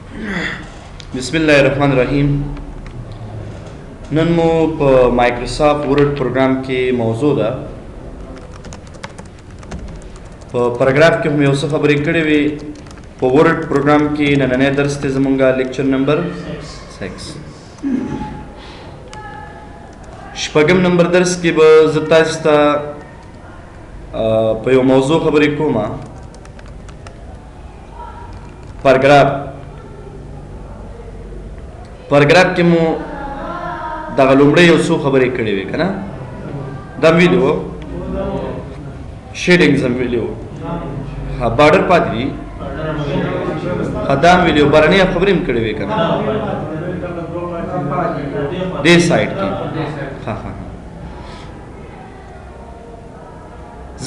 بسم الله الرحمن الرحیم. نن مو په مایکروسافټ ورډ پروګرام کې موضوع ده. په پاراګراف کې هم یو څه خبرې کړې وي. په ورډ پروګرام کې نننی درس ته زمونږ لیکچر نمبر 6 شپږم نمبر درس کې به زه تاسو ته په یو موضوع خبرې کوم. پاراګراف کې مو دغه لومړی یو څو خبرې کړې وې که نه؟ دا ویلو شیډینګز هم ویلي وو، بارډر پاتې دي، دا هم ویلي وو، بهرنۍ خبرې هم کړې وې که نه دې سایډ کې.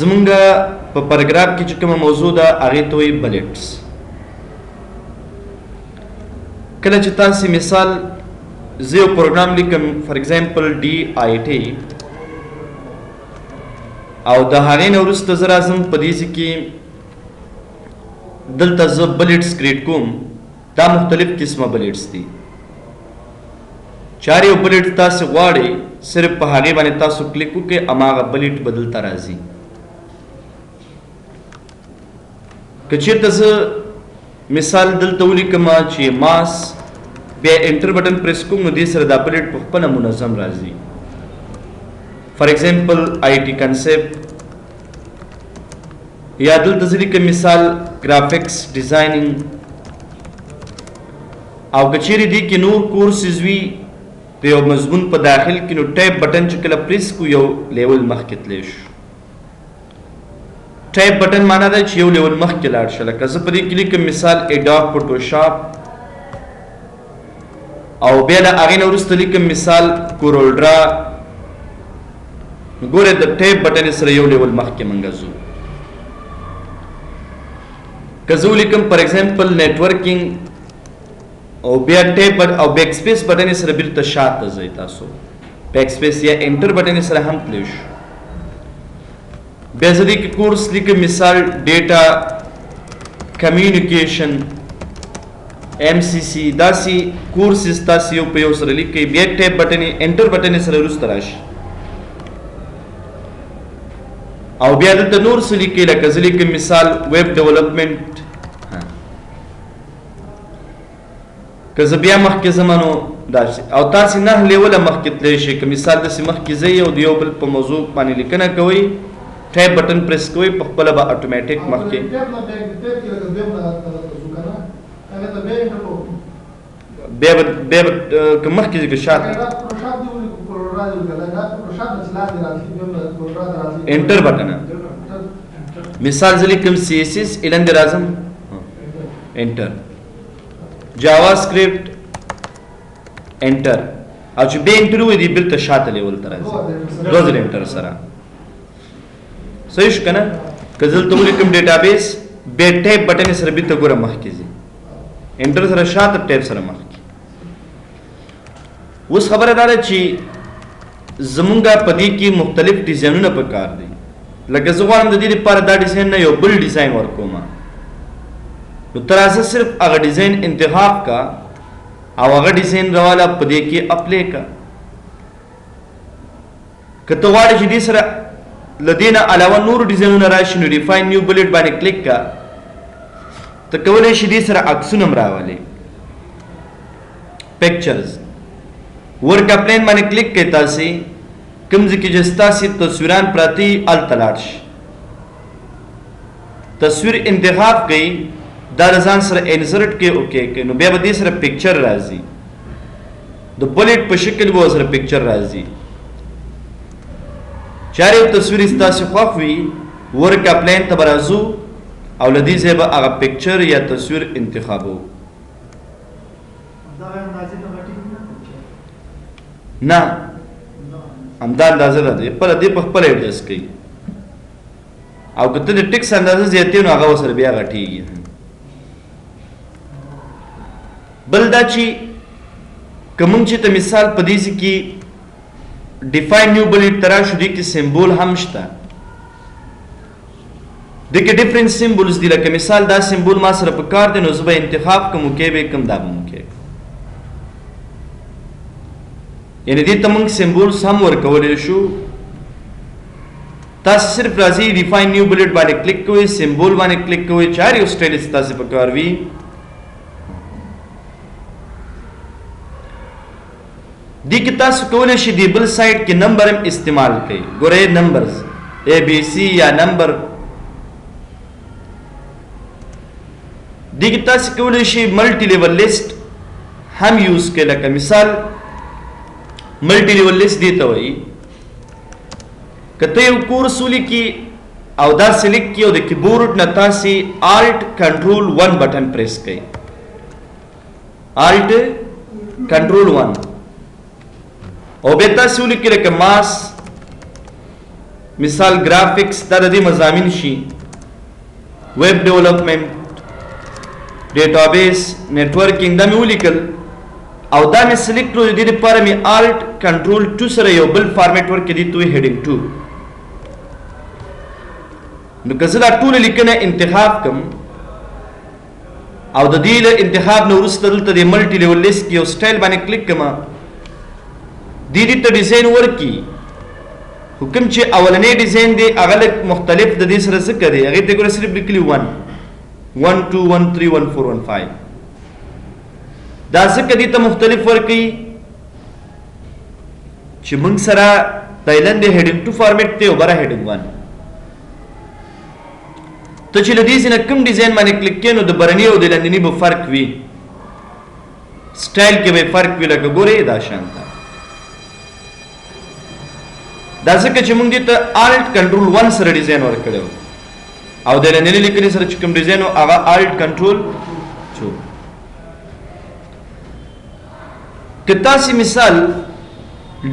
زمونږ په پاراګراف کې چې کومه موضوع ده هغې ته وایي بلټس. کله چې تاسې مثال زه یو پروګرام لیکم فار ایگزامپل DIT او د هغې نه وروسته زه راځم په دې ځای کې دلته زه بلټس کریټ کوم. دا مختلف قسمه بلټس دي. چار یو بلټ تاسې غواړئ صرف په هغې باندې تاسو کلیک وکړئ، هماغه بلټ به دلته راځي. که چېرته زه مثال دلته ولیکم چې ماس بیا انټر بټن پریس کوم نو دې سره دا بلټ په خپله منظم راځي. فار ایگزامپل IT کنسپټ یا دلته زه لیکم مثال ګرافکس ډیزایننګ. او که چیرې دې کې نور کورسز وي د یو مضمون په داخل کې نو ټایپ بټن چې کله پریس کو یو لیول مخکې تلی شو. ټایپ بټن معنا ده چې یو لیول مخکې لاړ شه. لکه زه په دې کې لیکم مثال اډوب فوټوشاپ او بیا د هغې نه وروسته لیکم مثال کورل ډرا. ګورئ د ټایپ بټن سره یو لیول مخکې موږ ځو. که زه ولیکم فار ایگزامپل نیټورکینګ او بیا ټایپ او بیک سپیس بټن سره بیرته شاته ځئ تاسو. بیک سپیس یا انټر بټن سره هم تلی شو. بیا زه دې کې کورس لیکم مثال ډیټا کمیونیکیشن MCC. داسې کورسز تاسې یو په یو سره لیکئ. بیا ټایپ بټن انټر بټن سره وروسته راشي او بیا دلته نور څه لیکئ. لکه زه لیکم مثال ویب ډیولپمنټ. که زه بیا مخکې ځم نو داسې او تاسې 9 لیوله مخکې تلی شئ. که مثال داسې مخکې ځئ او د یو بل په موضوع باندې لیکنه کوئ، ټایپ بټن پریس کوئ، په خپله به اټومیټیک مخکې بیا به که مخکې ځي که شاته انټر بټن. مثال زه لیکم CSS ایلندې راځم انټر، جاوا سکرپټ انټر، او چې بیا انټر ووایي دی بېرته شاته لیول ته راځي 2 ځله انټر سره. صحیح شو که نه؟ که زه دلته ولیکم ډیټابیس بیا ټایپ بټن سره بېرته ګوره مخکې ځي، انټر سره شاته، ټایپ سره مخکې. اوس خبره دا ده چې زمونږ په دې کې مختلف ډیزاینونه پکار دي. لکه زه غواړم د دې لپاره دا ډیزاین نه یو بل ډیزاین ورکوم، نو ته راځه صرف هغه ډیزاین انتخاب کا او هغه ډیزاین راواله په دې کې اپلای کا. که ته غواړې چې دې سره له دې نه علاوه نور ډیزاینونه راشي نو ډیفاین نیو بلټ باندې کلیک کا. ته کولی شي دې سره عکسونه هم راولې. پکچرز ورک اپلاین باندې کلیک کوئ. تاسې کوم ځای کې چې ستاسې تصویران پراته وي هلته لاړ شي، تصویر انتخاب کوئ، دا د ځان سره انسرټ کوئ، اوکې کوئ، نو بیا به دې سره پکچر راځي، د بلټ په شکل به سره پکچر راځي. چاره یو تصویر ستاسې خوښ وي ورک اپلاین ته به راځو او له دې ځای به هغه پکچر یا تصویر انتخابو. نه همدا اندازه ده، خپله دې په خپله ایډجسټ کوي. او که ته د ټکس اندازه زیاتې نو هغه ورسره بیا غټېږي. بل دا چې که موږ چې ته مثال په دې ځای کې ډیفاین نیو بلټ ته راشو، دې کې سمبول هم شته. دغه ډیفرنٹ سیمبولز دي. لکه مثال دا سیمبول ما سره په کار دی نو زه به انتخاب کوم کې به کوم دا به کې یعنی دې ته موږ سیمبولز هم ورکولای شو. تاسو صرف راځي ډیفاین نیو بلټ باندې کلیک کوئ, سیمبول باندې کلیک کوئ, چاري یو سټایل تاسو په کار وي. دې کې تاسو کولای شئ دی بل سایت کې نمبر هم استعمال کړئ. ګورئ نمبرز اے بی سی یا نمبر دې کې تاسو کولای شئ ملټي لیول لیست هم یوز کړئ. لکه مثال ملټي لیول لیست دی ته وایي کته یو کورس ولیکي او دا سلیکټ کیو د کیبورډ نه تاسو الټ کنټرول 1 بٹن پریس کړئ. الټ کنټرول 1 او به تاسو ولیکئ لکه ماس مثال گرافکس دا د دې مضامین شي, ویب ډیولپمنٹ, ډیټابیس, نیټورکینګ دا مې ولیکل او دا مې سلیکټ کړو. د دې لپاره مې الټ کنټرول 2 سره یو بل فارمیټ ورکړی دی ته هډینګ 2. نو که زه دا ټول لیکنه انتخاب کوم او د دې له انتخاب نه وروسته دلته د ملټي لیول لیست کې یو سټایل باندې کلیک کوم دې ته ډیزاین ورکی. حکم چې اولنې ډیزاین دی هغه مختلف د دې سره څه کوي هغه ته ګور صرف لیکلی 1 1 2 1 3 1 4 1 5 دا څه دې ته مختلف ورکی چې موږ سره تایلند هډینګ 2 فارمیټ ته او بره هډینګ 1 ته چې لدې سینه کوم ډیزاین باندې کلیک کینو د برنی او د لندنی به فرق وي, سټایل کې به فرق وي. لکه ګورې دا شانته دا ځکه چې موږ دې ته الټ کنټرول 1 سره ډیزاین ورکړو او د لندنی لیکنې سره چې کوم ډیزاین او هغه الټ کنټرول 2. که تاسو مثال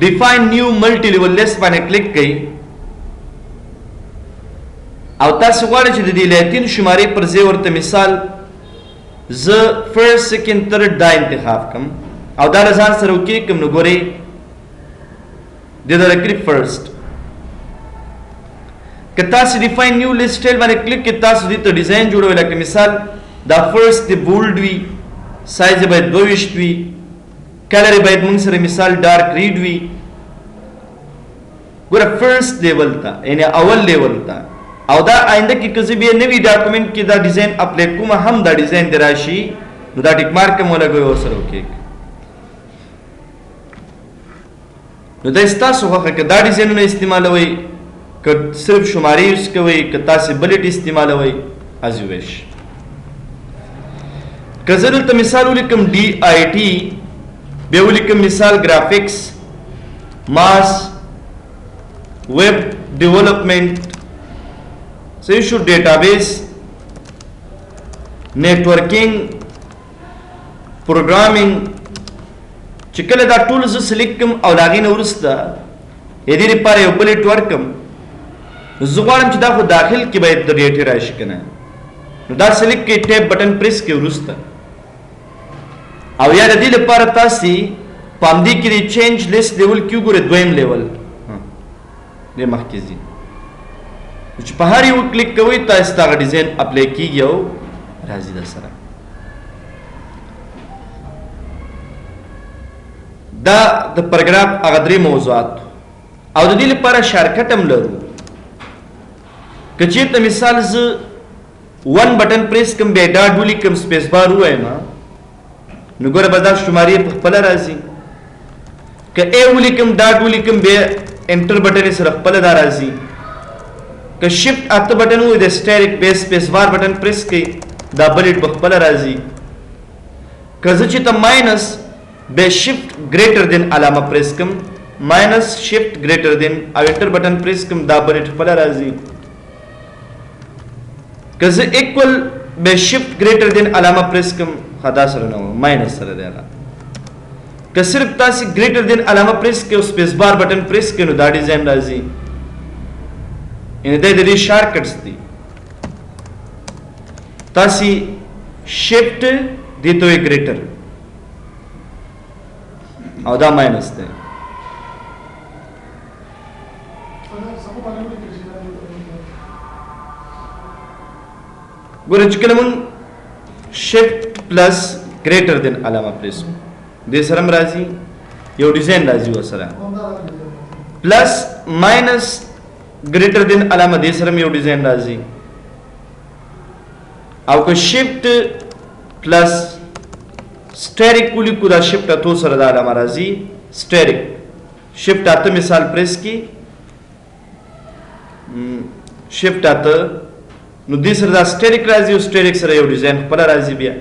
ډیفاین نیو ملټي لیول لیست باندې کلیک کړئ او تاسو غواړئ چې د دې لاتین شمارې پر ځای ورته مثال زه فرست سیکنډ تھرډ دا انتخاب کوم او دا ځان سره وکړئ کوم نو ګورئ د دې لکه فرست. که تاسو ډیفاین نیو لیست سټایل باندې کلیک کړئ تاسو دې ته ډیزاین جوړوي. لکه مثال دا فرست دی بولډ وي, سایز باید 22 وي, کلر باید موږ سره مثال ډارک ریډ وي. ګوره فرست لیول ته یعنی اول لیول ته او دا آینده کې کزه به نوی ډاکومنٹ کې دا ډیزاین اپلای کوم هم دا ډیزاین دراشي نو دا ټیک مارک کوم لګوي او سره وکړي. نو دا تاسو هغه کې دا ډیزاینونه استعمالوي که صرف شمارې یوز کوي که تاسو بلټ استعمالوي از یو ویش. که زه دلته مثال ولیکم ډي آی ټي به ولیکم مثال گرافکس, ماس, ویب ډیولپمنٹ, so you should database, networking, programming چې کله دا ټولز سلیکټ کوم او لاګین ورسته یې دې لپاره یو بلټ ورکم زه غواړم چې دا خو داخل کې باید د ډیټا راشي کنه نو دا سلیکټ کې ټیب بٹن پریس کې ورسته او یا د دې لپاره تاسو پام دې کې چینج لیست لیول کیو ګوره دویم لیول دې مخکې ځي چې په هر یو کلیک کوئ تاسو دا ډیزاین اپلای کیږي او راځي در سره. دا د پاراګراف هغه درې موضوعات او د دې لپاره شارټکټ هم لرو. که چېرته مثال زه 1 بٹن پریس کوم بیا ډاټ ولیکم سپیس بار ووایم نو ګوره به دا شمارې په خپله راځي. که ای ولیکم ډاټ ولیکم بیا انټر بٹن یې سره خپله دا راځي. که شفت 8 بٹن وي د سټایرک بیس سپیس بار بٹن پریس کړئ دا بلټ په خپله راځي. که زه چې ته ماینس به شفت ګریټر دین علامه پریس کوم ماینس شفت ګریټر دین او انټر بٹن پریس کوم دا بلټ خپله راځي. که زه ایکول به شفت ګریټر دین علامه پریس کوم خدا سره نه ماینس سره دی هغه. که صرف تاسو ګریټر دین علامه پریس کړئ او سپیس بار بٹن پریس کړئ نو دا ډیزاین راځي. ان د دې شارټکټس دي تاسو شفت دې ته ګریټر او دا ماینس ده. ګوره چې کله مونږ شفټ پلس ګریټر دین علامه پریس دې سره هم راځي یو ډیزاین راځي ورسره پلس ماینس ګریټر دین علامه دې سره هم یو ډیزاین راځي او که شفټ پلس स्टेरिक कुली कुदा शिफ्ट अतो सरदार हमारा जी steric shift आता मिसाल प्रेस की शिफ्ट आता नुदी सरदार स्टेरिक राजी उस स्टेरिक सर यो डिजाइन पर राजी बिया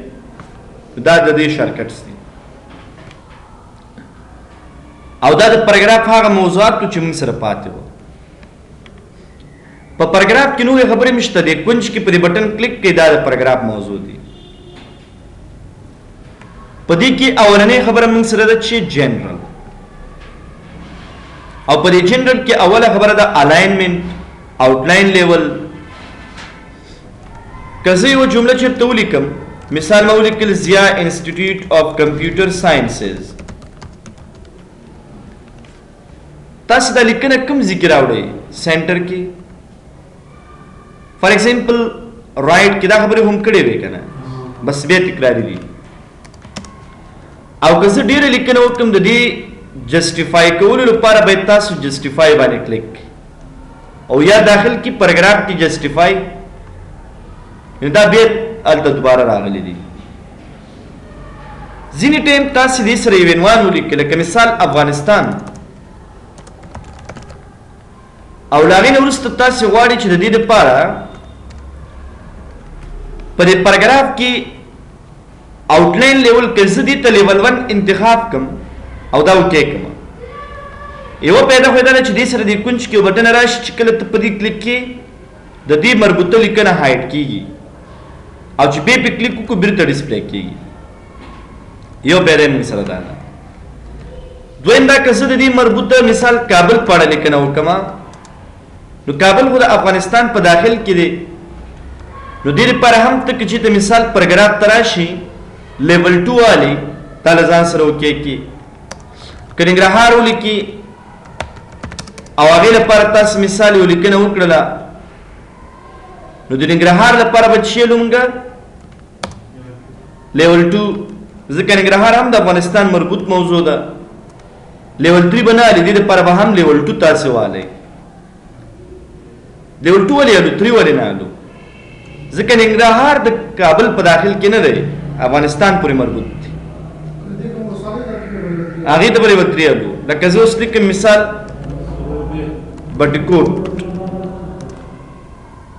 दाद दे शॉर्टकट्स थी और दाद पैराग्राफ हागा मौजूद तो चिमंग सर पाते हो पर पैराग्राफ किनु ये खबरें मिश्तदे कुंज की परी बटन क्लिक के दाद पैराग्राफ मौजूद है पदी की अवलने खबर मंग सर जनरल और पदी जनरल की अवल खबर दा अलाइनमेंट आउटलाइन लेवल कज़े वो जुमला चेप तो लिखम मिसाल मौलिकल Zia institute of computer sciences तास दा लिखना कम जिक्र आवड़े सेंटर की फॉर एग्जांपल राइट किदा खबर हम कड़े वे कना बस बे तिकरारी दी او که زه ډیره لیکنه وکړم د دې جسټیفای کولو لپاره باید تاسو جسټیفای باندې کلیک او یا داخل کی پیراګراف کی جسټیفای دا بیا الته دوباره راغلی دي ځینې ټیم تاسو دې سره یو عنوان ولیکئ لکه مثال افغانستان او لاغې نه وروسته تاسو غواړئ چې د دې لپاره په دې پیراګراف کې आउटलाइन लेवल कैसे दी तो लेवल 1 इंतखाब कम और दाव के कम ये वो पैदा होता है चीज़ सर दी कुंज के बटन राश चिकल तपदी क्लिक की ददी मरबूत लिखना हाइड कीगी और चिपे पे क्लिक को बिरता डिस्प्ले कीगी यो पैदा में सर दाना दो इंदा कैसे ददी मरबूत मिसाल काबल पढ़ा लिखना हो कमा नो काबल खुदा अफगानिस्तान पर दाखिल की दे नो देर पर हम तक जित मिसाल पैराग्राफ तराशी लेवल 2 वाली तालजान सर ओके की कनिंग्रहार वाली की आवागे लपार तास मिसाल वाली के ना उकड़ला नो दिनिंग्रहार लपार बच्चे लूँगा लेवल 2 ज़िक्र निंग्रहार हम दा अफगानिस्तान मरबूत मौजूदा लेवल 3 बना ली दे पर हम लेवल 2 तासे वाले लेवल 2 वाले आलू 3 वाले ना आलू ज़िक्र निंग्रहार द काबल पदाखिल के न रहे अफगानिस्तान पूरी मरबूत थी आगे तो बड़े बकरी आलू लकज़ो उसलिए के मिसाल बटकोट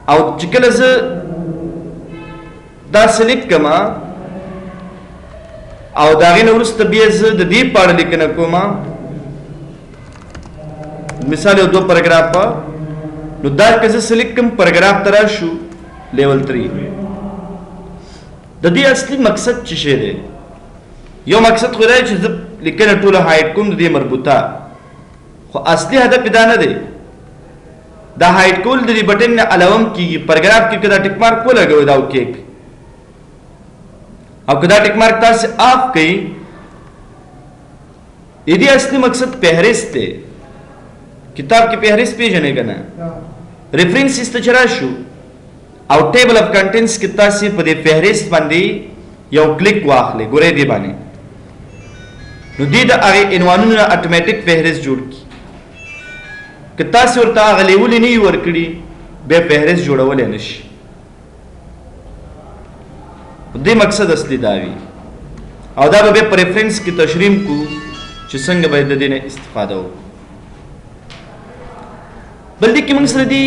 आउ चिकल से दासलिक कमा आउ दागे नवरुस तबियत से दीप पाड़ लिखना कोमा मिसाल दो पैराग्राफ पर नुदार कैसे सिलिक कम पैराग्राफ तराशु लेवल 3 ददी असली मकसद चिशे दे यो मकसद खुदा है जब लिखना टूला हाइट कुम ददी मरबूता खो असली हदफ इदा न दे दा हाइट कोल ददी बटन ने अलावम की पैराग्राफ की कदा टिक मार्क को लगे विदाउट केक अब कदा टिक मार्क ता से आप कई यदि असली मकसद फहरिस्त है किताब की फहरिस्त पेज है ना रेफरेंस इस तरह शू और टेबल ऑफ कंटेंट्स कितना सी पदे फहरिस्त बंदी या क्लिक वाखले गुरे दी बानी नुदीद आगे इनवानुन ऑटोमेटिक फहरिस्त जोड़ की कितना सी और ता गलेवली नहीं वर्कड़ी बे फहरिस्त जोड़वले नश दे मकसद असली दावी और दा बे प्रेफरेंस की तशरीम को चिसंग बैद ने इस्तिफादा हो बल्कि कि मंगसदी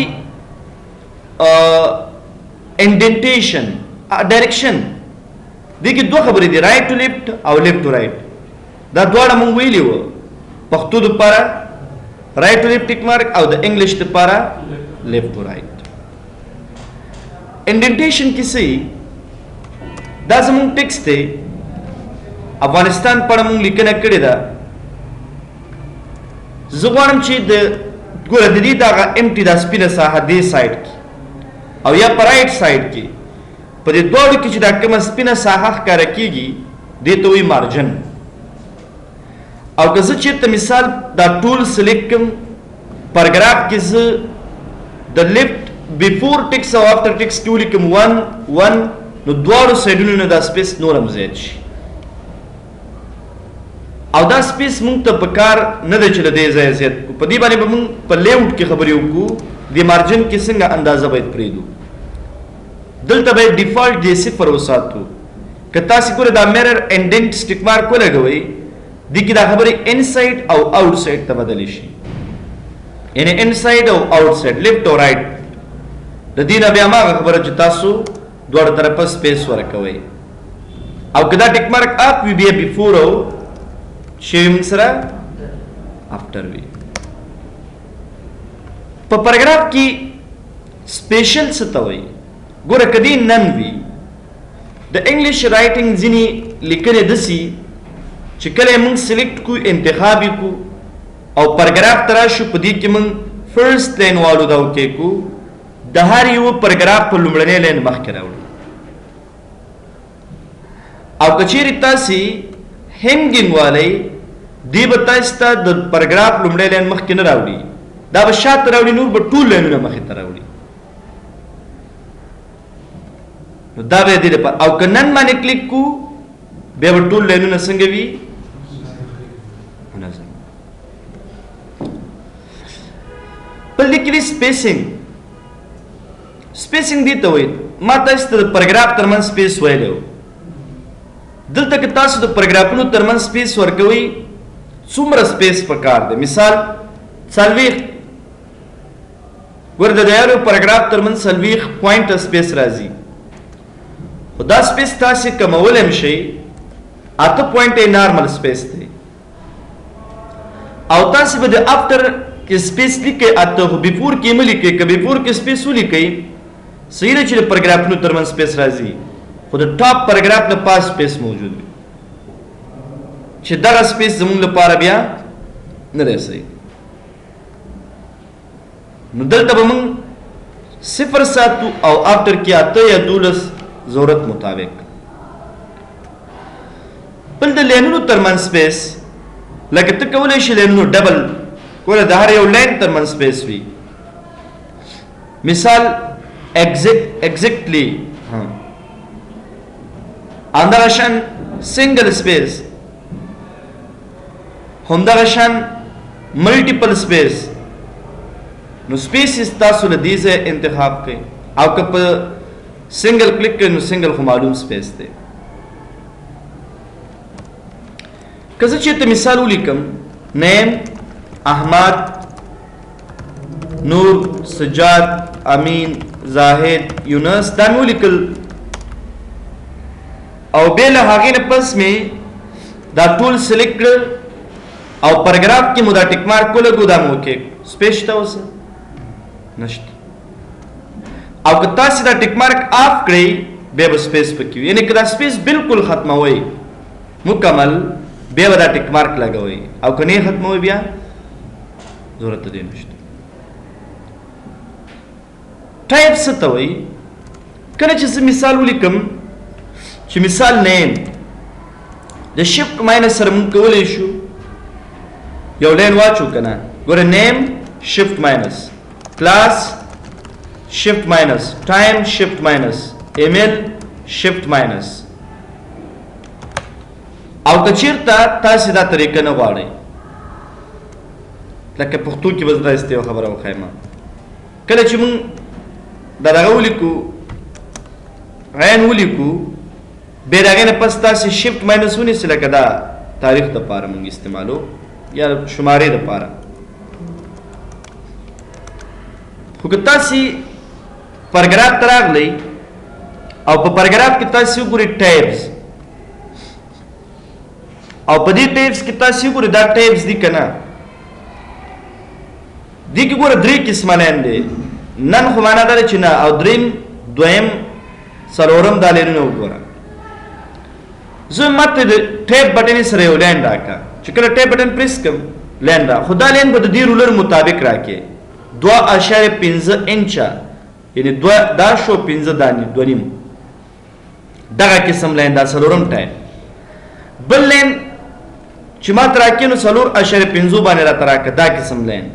इंडेंटेशन डायरेक्शन देखिए दो खबरें दी राइट टू लेफ्ट और लेफ्ट टू राइट दा द्वारा मंग वही लियो पख्तू दुपारा right to left tick mark और द इंग्लिश दुपारा लेफ्ट टू राइट इंडेंटेशन किसी दा जमंग टेक्स्ट है अफगानिस्तान पर मंग लिखना करे दा जुबानम ची द गोरा ददी दागा एम्प्टी दा स्पिन साहा दे साइड की और या राइट साइड की पर ये दौड़ की चिदा कम स्पिन साहा का रखीगी दे तो ही मार्जिन और कज़ चित मिसाल दा टूल सिलेक्ट पैराग्राफ किस द लेफ्ट before ټیکس او after ټیکس کې ولیکم 1 1 نو دواړو سایډونو نه دا سپیس نور هم زیات شي او دا سپیس مونږ ته په کار نه دی چې له دې ځایه زیات کړو په دې باندې به مونږ په لیوټ کې خبرې وکړو د مارجن کې څنګه اندازه باید پرېږدو دلته باید ډیفالټ دې صفر وساتو که تاسې ګوره دا میرر انډنټ سټیک مارک ولګوئ دې کې دا خبرې انسایډ او آوټ سایډ ته بدلې شي یعنی انسایډ او آوټ سایډ لیفټ او رایټ د دې نه بیا هماغه خبره چې تاسو دواړه طرفه سپیس ورکوئ او که دا ټیک مارک اپ وي بیا بیفور او شی موږ سره آفټر وي په پاراګراف کې سپیشل څه ته وایي ګوره که دې نن وي د انګلیش رایټنګ ځینې لیکنې داسې چې کله یې موږ سلیکټ کړو انتخاب یې کړو او پاراګراف ته راشو په دې کې موږ فرست لاین والو دا وکړو د هر یو پاراګراف په لومړنۍ لاین مخکې راوړو او که چیرې تاسې هینګینګ والی دی به تاسو ته د پاراګراف لومړی لاین مخکې نه راوړي دا به شاته راوړي نور به ټول لاینونه مخې ته راوړي نو دا به دې لپاره او که نن باندې کلیک کړو بیا به ټول لاینونه څنګه وي منظم بل دې کې دی سپیسینګ دې ته وایي ما تاسو ته د پاراګراف ترمنځ سپیس ویلی و دلته که تاسو د پاراګرافونو ترمنځ سپیس ورکوئ څومره سپیس پکار دی مثال 40 ګوره د یو پاراګراف ترمنځ 40 پوینټ سپیس راځي خو دا سپیس تاسې کمولی هم شئ 8 پوینټ یې نارمل سپیس دی او تاسې به د آفټر کې سپیس لیکئ 8 خو بیفور کې یې مه لیکئ که بیفور کې سپیس ولیکئ صحیح ده چې د پاراګرافونو ترمنځ سپیس راځي خو د ټاپ پاراګراف نه پاس سپیس موجود وي چې دغه سپیس زموږ لپاره بیا نه دی صحیح نو دلته به موږ 0 ساتو او آفټر کې 8 یا 12 ضرورت مطابق بل د لینونو ترمنځ سپیس لکه ته کولی شي لینونو ډبل ګوره د هر یو لین ترمنځ سپیس وي مثال exactly همدغه شان سنگل سپیس همدغه شان ملټیپل سپیس نو سپیسز تاسو له دې ځای انتخاب کړئ او که په سنگل کلیک کړئ نو سنگل خو معلوم سپیس دی که زه چېرته مثال ولیکم نیم احمد نور سجاد امین زاهد یونس دا مې ولیکل او بیا له هغې نه پس مې دا ټول سلیکټ کړل او پاراګراف کې مو دا ټیک مارک ولګو دا مو وکړ سپیس شته اوس نشته او که تاسې دا ټیک مارک آف کړئ بیا به سپیس پکې وي یعنې که دا سپیس بالکل ختموئ مکمل بیا به دا ټیک مارک لګوئ او که نه ختموئ بیا ضرورت دی نشته ټایپ څه ته وایي کله چې زه مثال ولیکم چې مثال نیم د شفټ ماینس سره موږ کولی شو یو لین واچو که نه ګوره نیم شفټ ماینس کلاس شفټ ماینس ټایم شفټ ماینس ایمیل شفټ ماینس او که چېرته تاسې دا طریقه نه غواړئ لکه پښتو کې به زه داسې یوه خبره وښیم کله چې موږ دا دغه ولیکو عین ولیکو بیا د هغې نه پس تاسې شفټ ماینس ونیسئ لکه دا تاریخ دپاره موږ استعمالو یا شمارې دپاره خو که تاسې پاراګراف ته راغلی او په پاراګراف کې تاسې وګورئ ټیبز او په دې ټیبز کې تاسې وګورئ دا ټیبز دي که نه دې کې ګوره 3 قسمه لین دی نن خو معنا دا چې نه او دریم دویم څلورم دا لینونه وګوره زه ماته د ټیپ بټن سره یو لین راکړه چې کله ټیپ بټن پریس کړم لین را خو دا لین به د دې رولر مطابق راکړي 2.5 انچه یعنی دا شو 15 دانې 2.5 دغه قسم لین دا څلورم ټایپ بل لین چې ما ته راکړي نو 4.5 باندې راته راکړه دا قسم لین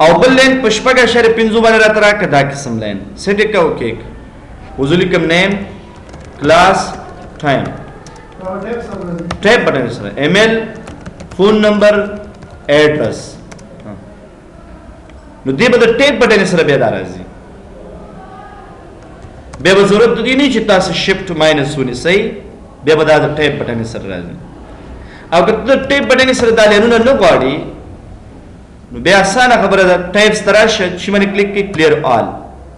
او بل لین پشپګه شر پنځو باندې راته راکړه دا قسم لین سیټ کا اوکې وزلی کم نیم کلاس ټایم ټیپ بٹن سره ایمیل فون نمبر ایڈریس نو دی به د ټیپ بٹن سره بیا دا راځي بیا به ضرورت دی نه چې تاسو شفت ماینس ونیسئ بیا به دا د ټیپ بٹن سره راځي او که د ټیپ بٹن سره دا لینونه نه غواړي نو بیا اسانه خبره ده ټیپس تراشه چې باندې کلیک کې کلیر آل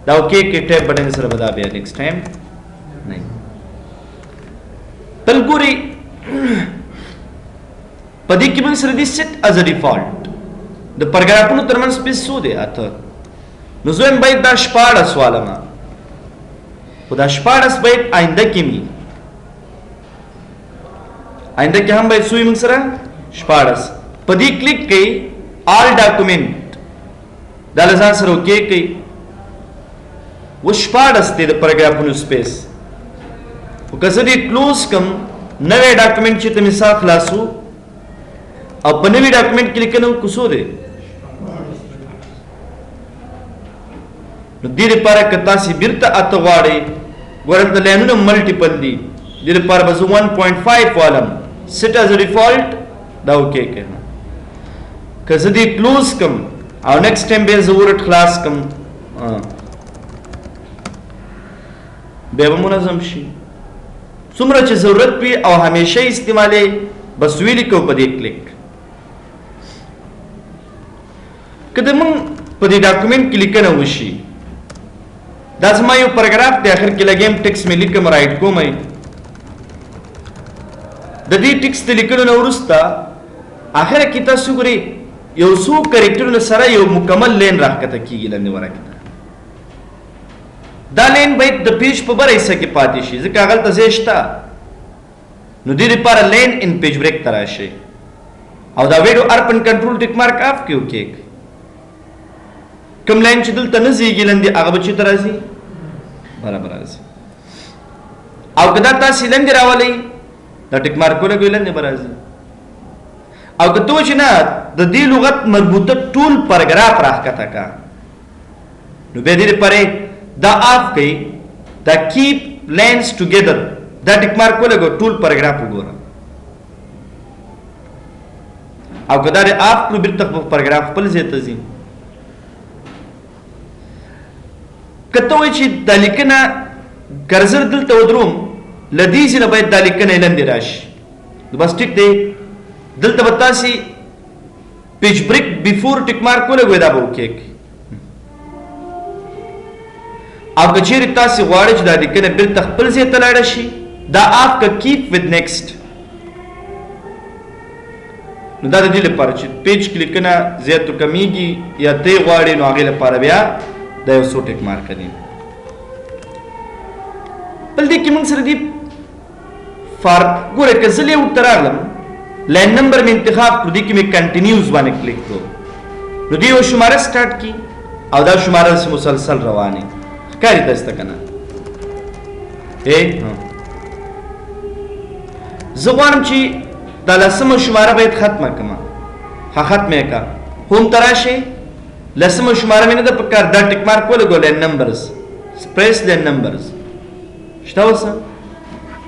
دا اوکې کې ټیپ بٹن سره به دا بیا نیکسٹ ټایم نه بل ګوري پدې کې موږ سره دي سیټ از ا ډیفالت د پاراګرافونو ترمنځ سپیس سو دی اته نو زه هم باید دا شپاړه سواله ما خو دا شپاړس باید آینده کې می آینده کې هم باید سوی موږ سره شپاړس پدې کلیک کړئ آل ډاکومنٹ دا لزان سره اوکې کړئ و شپاړس دی د پاراګرافونو سپیس خو که زه دې کلوز کم نوی ډاکومنٹ چې ته مې سا خلاصو او په نوی ډاکومنٹ کې لیکنه کوڅو دی نو دې لپاره که تاسې بیرته اته غواړئ ګورم د لینونه ملټیپل دي دې لپاره به زه 1.5 والم سیټ از ډیفالت دا اوکې کړم که زه دې کلوز کم او نیکسٹ ټایم به زه ورټ خلاص کم بیا به منظم شي څومره چې ضرورت وي او همیشه استعمالي بس ویلی کو په دې کلیک کله موږ په دې ډاکومنٹ کې لیکنه وشي دا زما یو پاراګراف د اخر کې لګیم ټیکس مې لیکم رائټ کوم د دې ټیکس د لیکلو نه وروسته اخر کې تاسو ګورئ یو څو کریکټرونو سره یو مکمل لین راښکته کیږي لاندې ورکه دا لین باید د پیج په بره حصه کې پاتې شي ځکه هغلته ځای شته نو دې لپاره لین ان پیج بریک ته راشئ او دا ویډیو ارپن کنټرول ټیک مارک اف کې وکړئ کوم لین چې دلته نه ځایږي لاندې هغه به چېرته راځي برابر راځي او که دا تاسې لاندې راولئ دا ټیک مارک ولګوئ لاندې به راځي او که ته چې نه د دې لغت مربوطه ټول پاراګراف راښکته کا نو بیا دې لپاره دا آف کړئ دا کیپ لینز ټوګیدر دا ټیک مارک ولګو ټول پاراګراف وګوره او که دا دې آف کړو بیرته پاراګراف خپل ځای ته ځي که ته وایې چې دا لیکنه کرزر دلته ودروم له دې ځای نه باید دا لیکنه لاندې راشي نو بس ټیک دی دلته به تاسې پیج بریک بیفور ټیک مارک ولګوئ دا به اوکې او که چیرې تاسې غواړئ چې دا لیکنه بیرته خپل ځای ته لاړه شي دا آپ که کیپ ود نیکسٹ نو دا د دې لپاره چې پیج کې لیکنه زیاتو کمیږي یا ته غواړې نو هغې لپاره بیا دا یو څو ټیک مارک دي بل دې کې موږ سره دي ګوره که زه لیوټ ته راغلم लाइन नंबर में इंतखाब कर दी कि मैं कंटिन्यूज बाने क्लिक करो नो दी वो शुमारा स्टार्ट की और दा शुमारा से मुसलसल रवानी क्या रहता इस तक ना जबान ची दा लसम शुमारा बैठ खत्म कमा हा खत्म का होम तराशे लसम शुमारा में दा पक्का दा टिक मार्क को लगो line numbers press line numbers शतावसा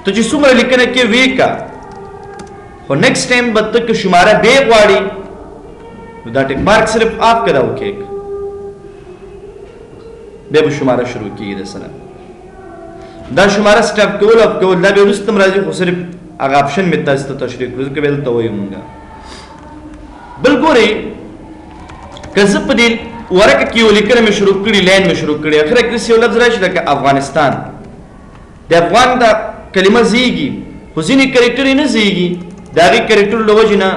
तो जी सुमर लिखने के वे का और नेक्स्ट टाइम बद तक शुमारा बे वाड़ी दा टिक मार्क सिर्फ आप करा ओके बे शुमारा शुरू की दसना दा शुमारा स्टेप कोल अब कोल दा बे रुस्तम राजी खो सिर्फ आगा ऑप्शन में तस्त तशरीह कर के बेल तो होगा बलगोरे कजब दिल वरक की लिखने में शुरू करी लाइन में शुरू करी आखिर किसी लफ्ज राश लगा अफगानिस्तान द अफगान दा कलिमा जीगी हुजीनी कैरेक्टर ने जीगी दावी कैरेक्टर लोजना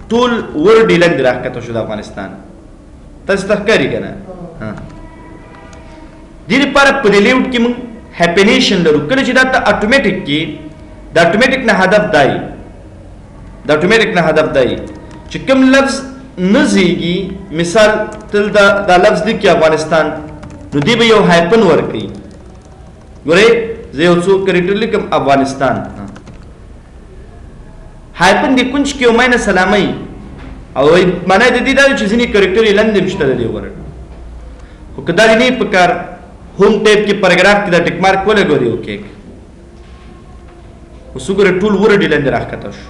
टूल वर्ड इलन दिराह का तो शुदा अफगानिस्तान तस्तहकारी करना हाँ दिल पर पदेलेउट की मुंग हैपेनेशन लरू करे जिदा ता ऑटोमेटिक की द ऑटोमेटिक ना हदफ दाई चिकम लफ्ज नजीगी मिसाल तल दा लफ्ज दी की अफगानिस्तान नुदी भी यो हाइपन वर्क की गोरे जे उस कैरेक्टर लिखम अफगानिस्तान हाइपन दी कुंज क्यों मैंने सलामई او معنی د دې دا چې ځینې کریکټر یې لنډ هم شته د دې ورډ خو که دا نه په کار هوم ټیب کې پاراګراف کې دا ټیک مارک ولګوري اوکې اوس وګوره ټول ورډ یې لاندې راښکته شو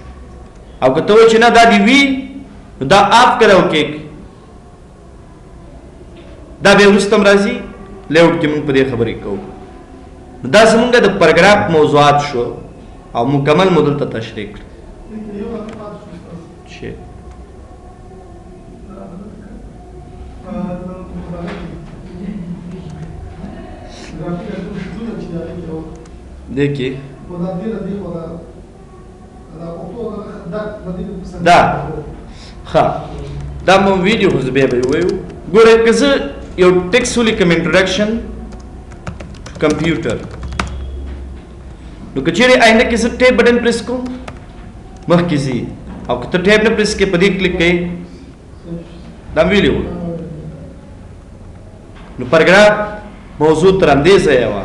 او که ته وایې چې نه دا دې وي نو دا آف کړه اوکې دا بیا وروسته هم راځي لیاوټ کې موږ په دې خبرې کوو دا زمونږ د پاراګراف موضوعات شو او مکمل مو دلته تشریح کړو چې देखिए دا ها دا مو ویډیو خو به ویو ګوره که زه یو ټیکس ولیکم انټروډکشن کمپیوټر نو که چیرې آینده کې زه ټیپ بټن پریس کوم مخکې ځي او که ته ټیپ نه پریس کې په دې کلیک کوې دا ویډیو نو پاراګراف موضوع تر همدې ځایه وه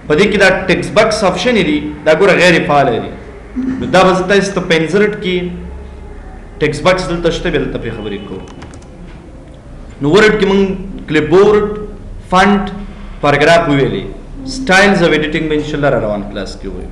په دې کې دا ټیکس بکس آپشن دي دا ګوره غیر فعال دي نو دا به زه تاسو ته په انسرټ کې ټیکس بکس دلته شته بیا دلته پرې خبرې کوو نو ورډ کې موږ کلیپ بورډ فنټ پاراګراف ویلې سټایلز اف ایډیټینګ به انشاءالله را روان کلاس کې وایو